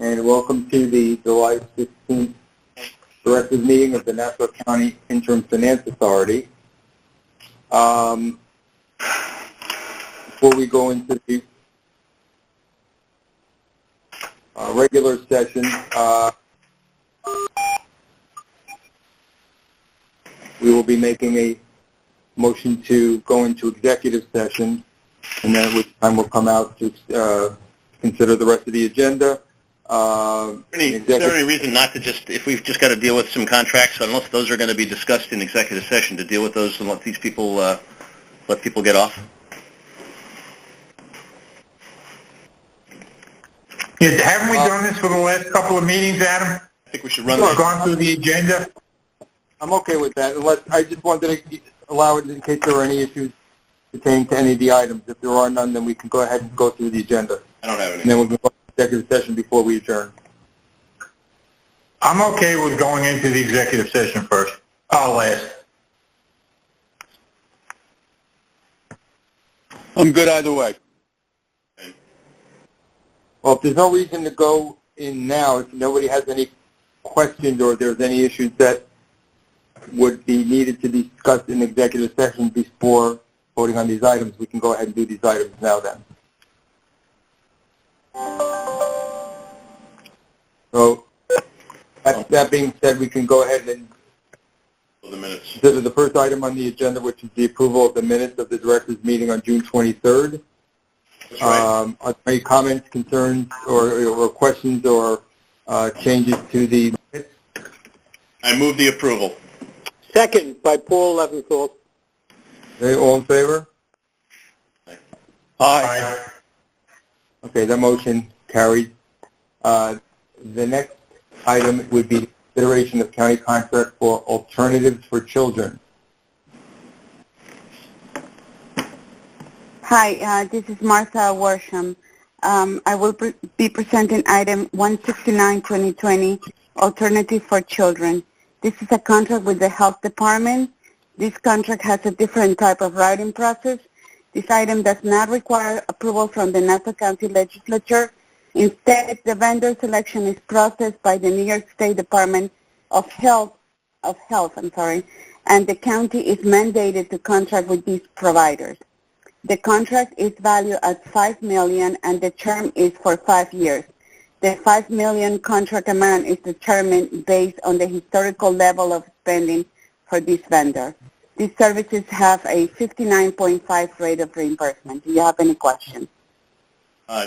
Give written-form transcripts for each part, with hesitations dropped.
and welcome to the July 16th Directors Meeting of the Nassau County Interim Finance Authority. Before we go into the regular session, we will be making a motion to go into executive session, and then at which time we'll come out to consider the rest of the agenda. Is there any reason not to just, if we've just got to deal with some contracts, unless those are going to be discussed in executive session, to deal with those and let these people, let people get off? Haven't we done this for the last couple of meetings, Adam? I think we should run We've gone through the agenda. I'm okay with that, unless I just wanted to allow it in case there are any issues pertaining to any of the items. If there are none, then we can go ahead and go through the agenda. I don't have any. And then we'll go to executive session before we adjourn. I'm okay with going into the executive session first. I'll last. I'm good either way. Well, if there's no reason to go in now, if nobody has any questions or there's any issues that would be needed to be discussed in executive session before voting on these items, we can go ahead and do these items now then. So, that being said, we can go ahead and consider the first item on the agenda, which is the approval of the minutes of the directors' meeting on June 23rd. That's right. Are there any comments, concerns, or questions or changes to the minutes? I move the approval. Second, by Paul Leventhal. Okay, all in favor? Aye. Okay, that motion carries. The next item would be consideration of county contract for alternatives for children. Hi, this is Martha Worsham. I will be presenting item 169-2020, Alternative for Children. This is a contract with the Health Department. This contract has a different type of writing process. This item does not require approval from the Nassau County Legislature. Instead, the vendor selection is processed by the New York State Department of Health, and the county is mandated to contract with these providers. The contract is valued at $5 million, and the term is for 5 years. The $5 million contract amount is determined based on the historical level of spending for this vendor. These services have a 59.5 rate of reimbursement. Do you have any questions?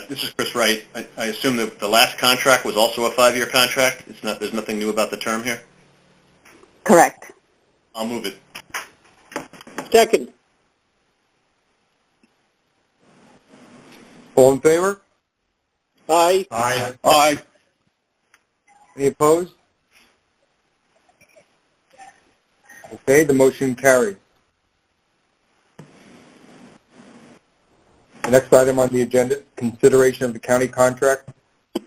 This is Chris Wright. I assume that the last contract was also a 5-year contract? There's nothing new about the term here? Correct. I'll move it. Second. All in favor? Aye. Aye. Aye. Any opposed? Okay, the motion carries. The next item on the agenda is consideration of the county contract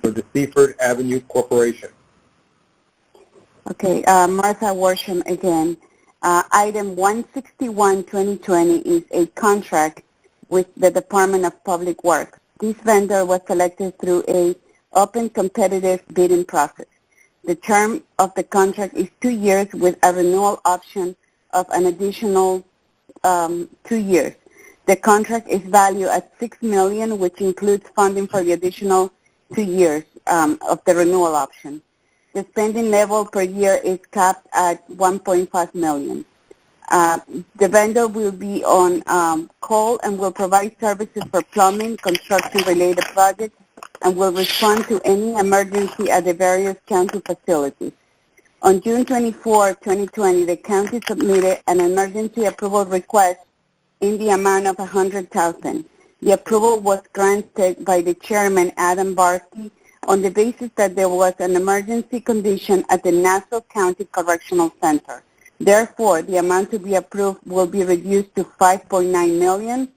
for the Seaford Avenue Corporation. Okay, Martha Worsham again. Item 161-2020 is a contract with the Department of Public Works. This vendor was selected through a open competitive bidding process. The term of the contract is 2 years with a renewal option of an additional 2 years. The contract is valued at $6 million, which includes funding for the additional 2 years of the renewal option. The spending level per year is capped at $1.5 million. The vendor will be on call and will provide services for plumbing, construction-related projects, and will respond to any emergency at the various county facilities. On June 24, 2020, the county submitted an emergency approval request in the amount of $100,000. The approval was granted by the chairman, Adam Barsky, on the basis that there was an emergency condition at the Nassau County Correctional Center. Therefore, the amount to be approved will be reduced to $5.9 million,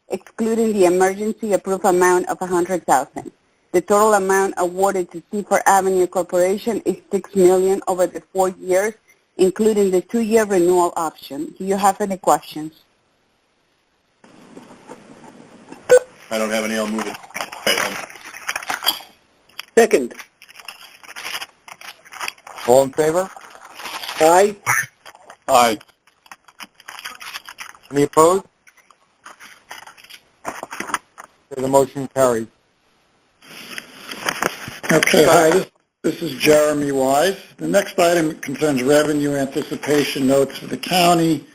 excluding the emergency approved amount of $100,000. The total amount awarded to Seaford Avenue Corporation is $6 million over the 4 years, including the 2-year renewal option. Do you have any questions? I don't have any. I'll move it. Okay, Second. All in favor? Aye. Aye. Any opposed? Okay, the motion carries. Okay, hi, this is Jeremy Wise. The next item concerns revenue anticipation notes for the county.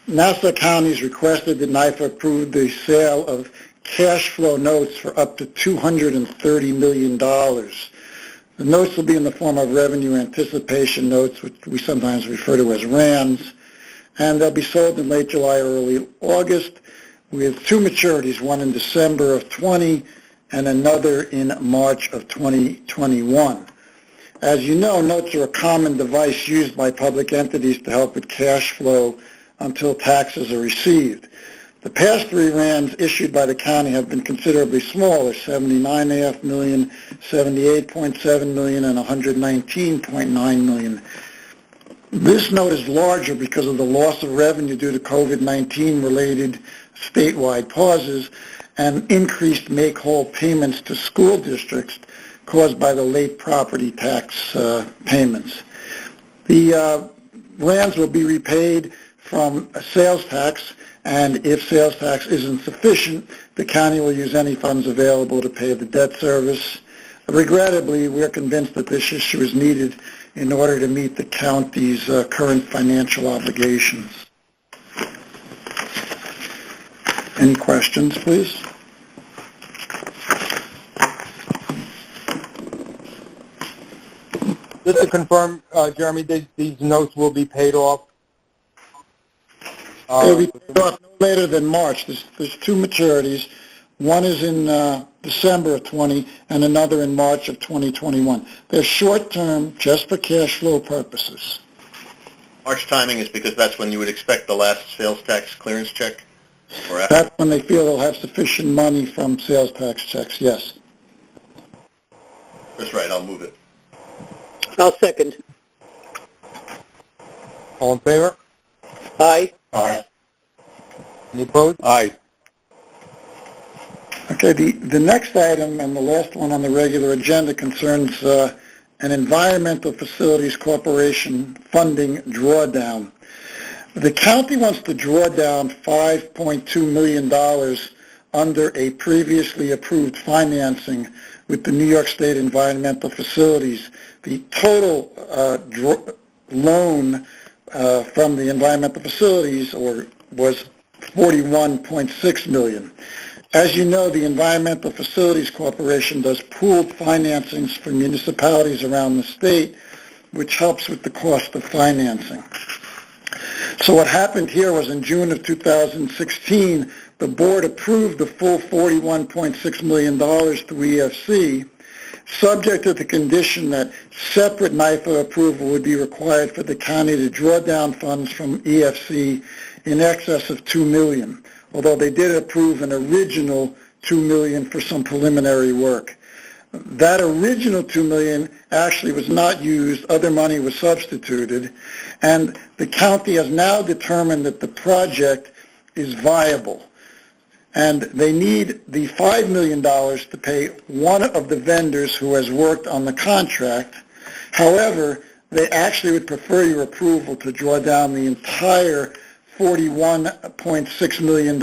Nassau County has requested that NYFA approve the sale of cash flow notes for up to $230 million. The notes will be in the form of revenue anticipation notes, which we sometimes refer to as RANs, and they'll be sold in late July or early August with two maturities, one in December of 20 and another in March of 2021. As you know, notes are a common device used by public entities to help with cash flow until taxes are received. The past three RANs issued by the county have been considerably smaller, $79.5 million, $78.7 million, and $119.9 million. This note is larger because of the loss of revenue due to COVID-19 related statewide pauses and increased make-whole payments to school districts caused by the late property tax payments. The RANs will be repaid from sales tax, and if sales tax isn't sufficient, the county will use any funds available to pay the debt service. Regrettably, we're convinced that this issue is needed in order to meet the county's current financial obligations. Any questions, please? Just to confirm, Jeremy, these notes will be paid off. They'll be paid off no later than March. There's two maturities. One is in December of 20 and another in March of 2021. They're short-term, just for cash flow purposes. March timing is because that's when you would expect the last sales tax clearance check? Or after? That's when they feel they'll have sufficient money from sales tax checks, yes. That's right, I'll move it. I'll second. All in favor? Aye. Aye. Any opposed? Aye. Okay, the next item and the last one on the regular agenda concerns an Environmental Facilities Corporation funding drawdown. The county wants to draw down $5.2 million under a previously approved financing with the New York State Environmental Facilities. The total loan from the Environmental Facilities was $41.6 million. As you know, the Environmental Facilities Corporation does pooled financings for municipalities around the state, which helps with the cost of financing. So what happened here was in June of 2016, the board approved the full $41.6 million to EFC, subject to the condition that separate NYFA approval would be required for the county to draw down funds from EFC in excess of $2 million, although they did approve an original $2 million for some preliminary work. That original $2 million actually was not used. Other money was substituted, and the county has now determined that the project is viable, and they need the $5 million to pay one of the vendors who has worked on the contract. However, they actually would prefer your approval to draw down the entire $41.6 million,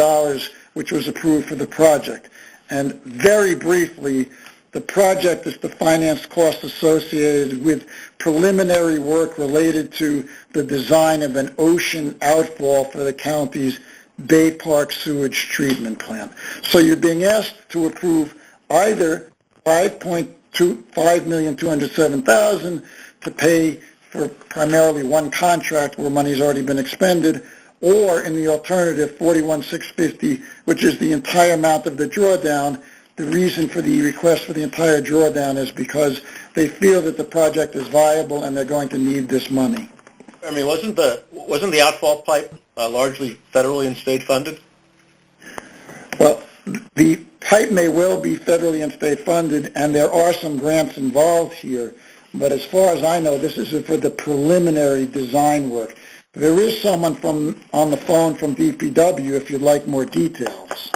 which was approved for the project. And very briefly, the project is to finance costs associated with preliminary work related to the design of an ocean outfall for the county's Bay Park sewage treatment plant. So you're being asked to approve either $5,207,000 to pay for primarily one contract where money's already been expended, or in the alternative, $41,650, which is the entire amount of the drawdown. The reason for the request for the entire drawdown is because they feel that the project is viable and they're going to need this money. I mean, wasn't the outfall pipe largely federally and state funded? Well, the pipe may well be federally and state funded, and there are some grants involved here, but as far as I know, this is for the preliminary design work. There is someone on the phone from DPW if you'd like more details.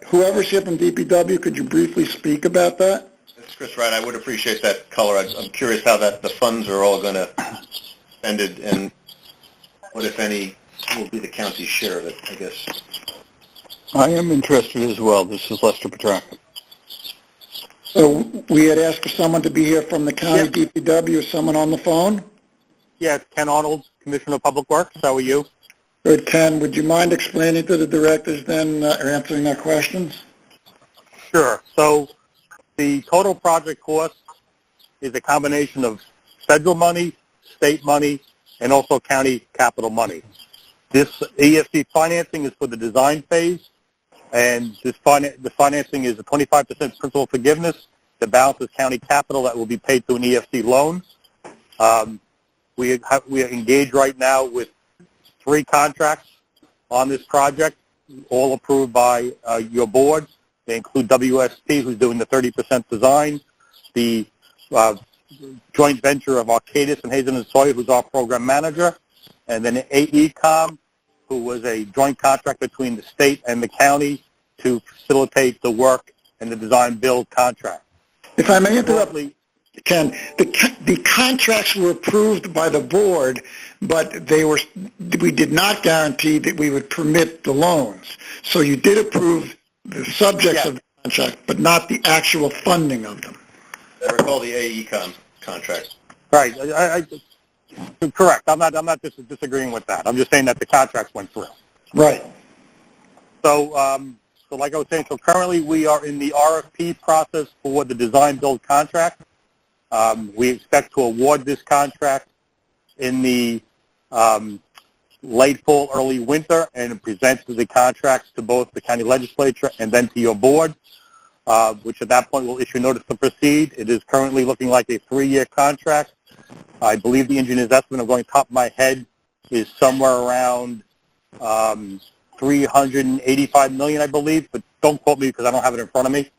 Whoever's here from DPW, could you briefly speak about that? Chris Wright. I would appreciate that color. I'm curious how the funds are all going to spend it, and what, if any, will be the county's share of it, I guess. I am interested as well. This is Lester Petrarca. So we had asked for someone to be here from the county DPW. Is someone on the phone? Yeah, it's Ken Arnold, Commissioner of Public Works. How are you? Good, Ken. Would you mind explaining to the directors then, or answering their questions? Sure. So the total project cost is a combination of federal money, state money, and also county capital money. This EFC financing is for the design phase, and the financing is a 25% principal forgiveness. The balance is county capital that will be paid through an EFC loan. We are engaged right now with 3 contracts on this project, all approved by your board. They include WSP, who's doing the 30% design, the joint venture of Arcadis and Hazen and Sawyer, who's our program manager, and then AECOM, who was a joint contract between the state and the county to facilitate the work and the design-build contract. If I may interrupt, Ken, the contracts were approved by the board, but we did not guarantee that we would permit the loans. So you did approve the subjects of the contract, but not the actual funding of them. I recall the AECOM contract. Right. Correct. I'm not disagreeing with that. I'm just saying that the contracts went through. Right. So, so like I was saying, so currently we are in the RFP process for the design-build contract. We expect to award this contract in the late fall, early winter, and present the contracts to both the county legislature and then to your board, which at that point will issue notice to proceed. It is currently looking like a 3-year contract. I believe the engineer's estimate, of going top of my head, is somewhere around $385 million, I believe, but don't quote me because I don't have it in front of me.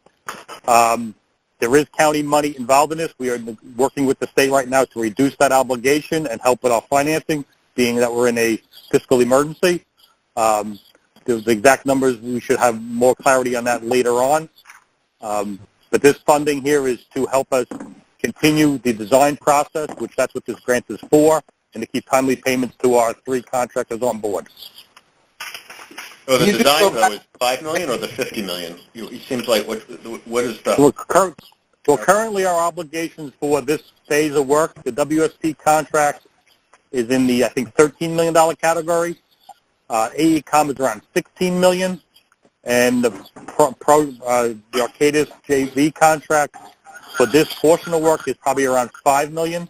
There is county money involved in this. We are working with the state right now to reduce that obligation and help with our financing, being that we're in a fiscal emergency. The exact numbers, we should have more clarity on that later on. But this funding here is to help us continue the design process, which that's what this grant is for, and to keep timely payments to our 3 contractors on board. So the design, though, is $5 million or the $50 million? It seems like what is the... Well, currently our obligations for this phase of work, the WSP contract is in the, I think, $13 million category. AECOM is around $16 million, and the Arcadis JV contract for this portion of work is probably around $5 million.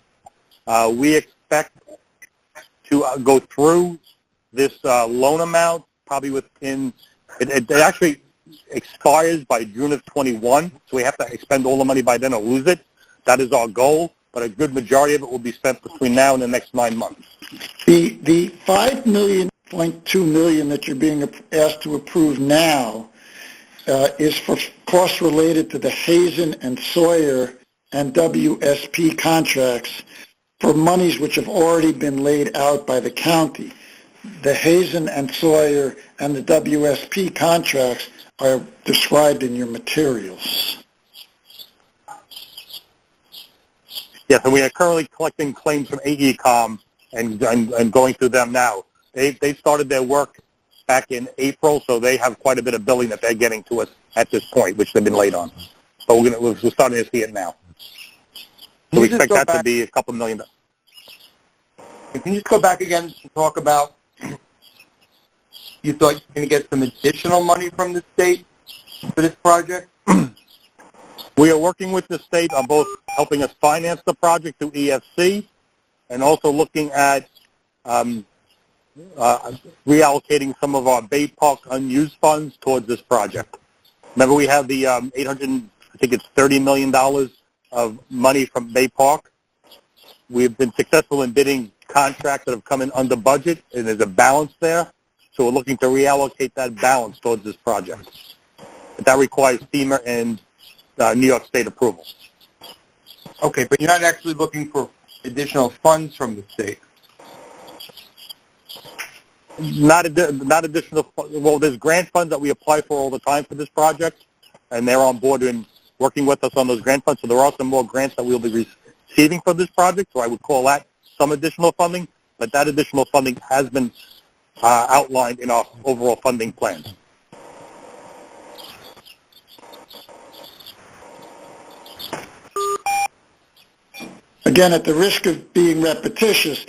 We expect to go through this loan amount probably within, it actually expires by June of 21, so we have to expend all the money by then or lose it. That is our goal, but a good majority of it will be spent between now and the next 9 months. The $5.2 million that you're being asked to approve now is for costs related to the Hazen and Sawyer and WSP contracts for monies which have already been laid out by the county. The Hazen and Sawyer and the WSP contracts are described in your materials. Yes, and we are currently collecting claims from AECOM and going through them now. They started their work back in April, so they have quite a bit of billing that they're getting to us at this point, which they've been late on. But we're starting to see it now. So we expect that to be a couple $1 million. Can you just go back again to talk about, you thought you were going to get some additional money from the state for this project? We are working with the state on both helping us finance the project through EFC and also looking at reallocating some of our Bay Park unused funds towards this project. Remember, we have the $30 million of money from Bay Park. We've been successful in bidding contracts that have come in under budget, and there's a balance there. So we're looking to reallocate that balance towards this project. But that requires FEMA and New York State approval. Okay, but you're not actually looking for additional funds from the state? Not additional. Well, there's grant funds that we apply for all the time for this project, and they're on board in working with us on those grant funds. So there are some more grants that we'll be receiving for this project, so I would call that some additional funding, but that additional funding has been outlined in our overall funding plans. Again, at the risk of being repetitious,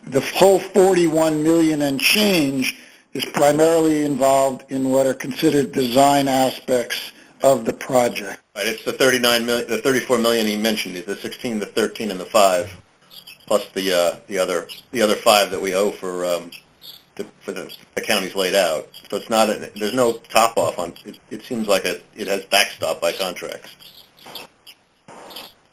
the whole 41 million and change is primarily involved in what are considered design aspects of the project. Right, it's the 39 million, the 34 million he mentioned, the 16, the 13, and the 5, plus the other 5 that we owe for the counties laid out. So it's not there's no top off on it. It seems like it has backstop by contracts.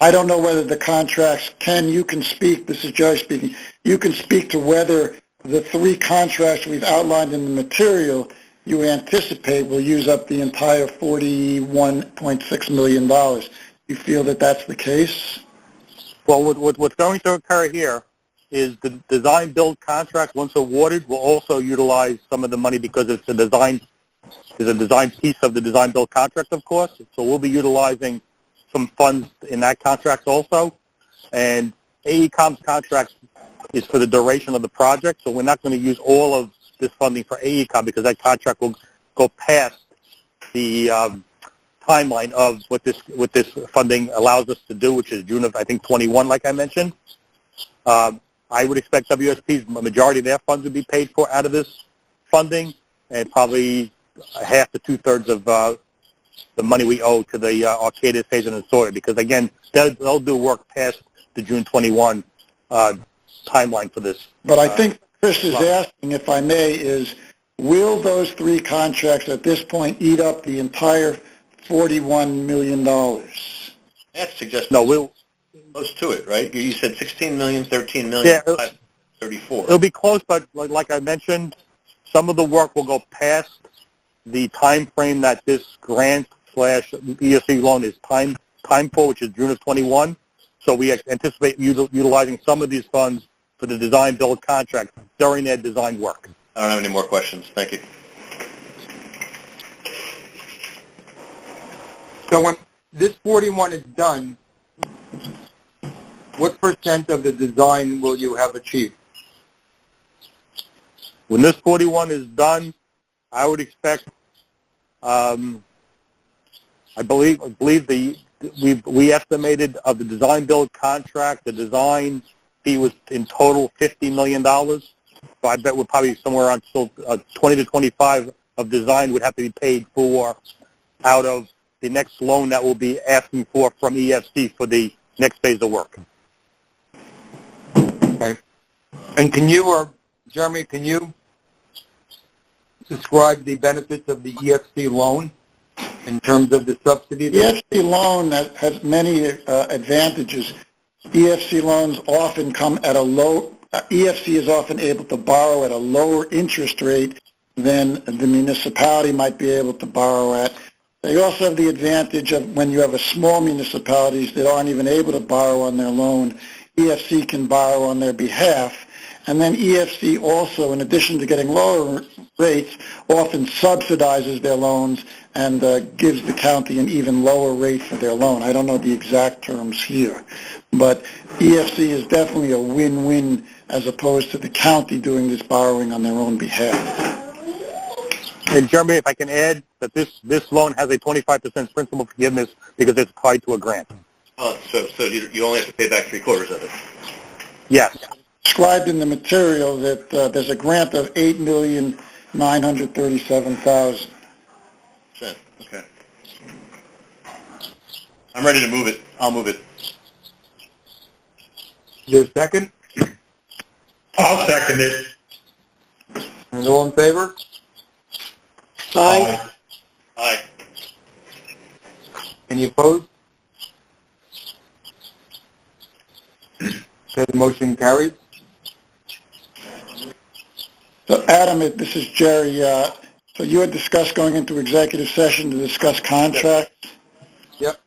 I don't know whether the contracts you can speak, this is Joe speaking, you can speak to whether the 3 contracts we've outlined in the material you anticipate will use up the entire $41.6 million. You feel that that's the case? Well, what's going to occur here is the design-build contract, once awarded, will also utilize some of the money because it's a design piece of the design-build contract, of course. So we'll be utilizing some funds in that contract also. And AECOM's contract is for the duration of the project, so we're not going to use all of this funding for AECOM because that contract will go past the timeline of what this funding allows us to do, which is June of, I think, 21, like I mentioned. I would expect WSP's majority of their funds would be paid for out of this funding, and probably half to 2/3 of the money we owe to the Arcadis, Hazen, and Sawyer, because, again, they'll do work past the June 21 timeline for this. But I think Chris is asking, if I may, is will those 3 contracts at this point eat up the entire $41 million? That suggests no, we'll close to it, right? You said 16 million, 13 million, yeah, 34. It'll be close, but like I mentioned, some of the work will go past the time frame that this grant/ESC loan is time for, which is June of 21. So we anticipate utilizing some of these funds for the design-build contract during their design work. I don't have any more questions. Thank you. So when this 41 is done, what % of the design will you have achieved? When this 41 is done, I would expect, I believe we estimated of the design-build contract, the design fee was in total $50 million. So I bet we're probably somewhere around still 20 to 25 of design would have to be paid for out of the next loan that we'll be asking for from EFC for the next phase of work. Okay. And can you, or Jeremy, can you describe the benefits of the EFC loan in terms of the subsidy? The EFC loan has many advantages. EFC loans often come at a low, EFC is often able to borrow at a lower interest rate than the municipality might be able to borrow at. They also have the advantage of when you have a small municipalities that aren't even able to borrow on their loan, EFC can borrow on their behalf. And then EFC also, in addition to getting lower rates, often subsidizes their loans and gives the county an even lower rate for their loan. I don't know the exact terms here, but EFC is definitely a win-win as opposed to the county doing this borrowing on their own behalf. And Jeremy, if I can add that this loan has a 25% principal forgiveness because it's tied to a grant. Oh, so you only have to pay back 3/4 of it. Yes. Described in the material that there's a grant of $8,937,000. Okay. I'm ready to move it. I'll move it. Is there a second? I'll second it. And all in favor? Aye. Aye. Any opposed? Okay, the motion carries. So Adam, this is Jerry. So you had discussed going into executive session to discuss contracts? Yep.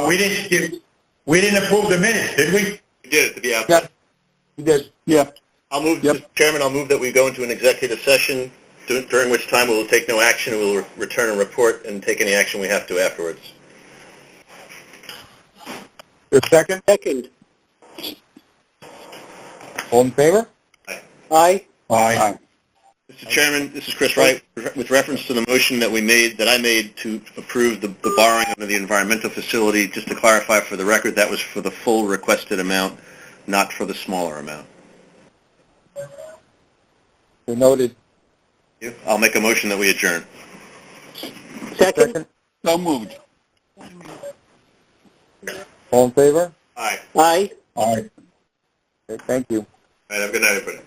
We didn't approve the minutes, did we? We did it to be out. Yeah, you did. Yeah. I'll move, Mr. Chairman, I'll move that we go into an executive session, during which time we will take no action. We will return and report and take any action we have to afterwards. Your second? Second. All in favor? Aye. Aye. Mr. Chairman, this is Chris Wright. With reference to the motion that I made to approve the borrowing under the environmental facility, just to clarify for the record, that was for the full requested amount, not for the smaller amount. So noted. I'll make a motion that we adjourn. Second. So moved. All in favor? Aye. Aye. Aye. Okay, thank you. All right, have a good night, everybody.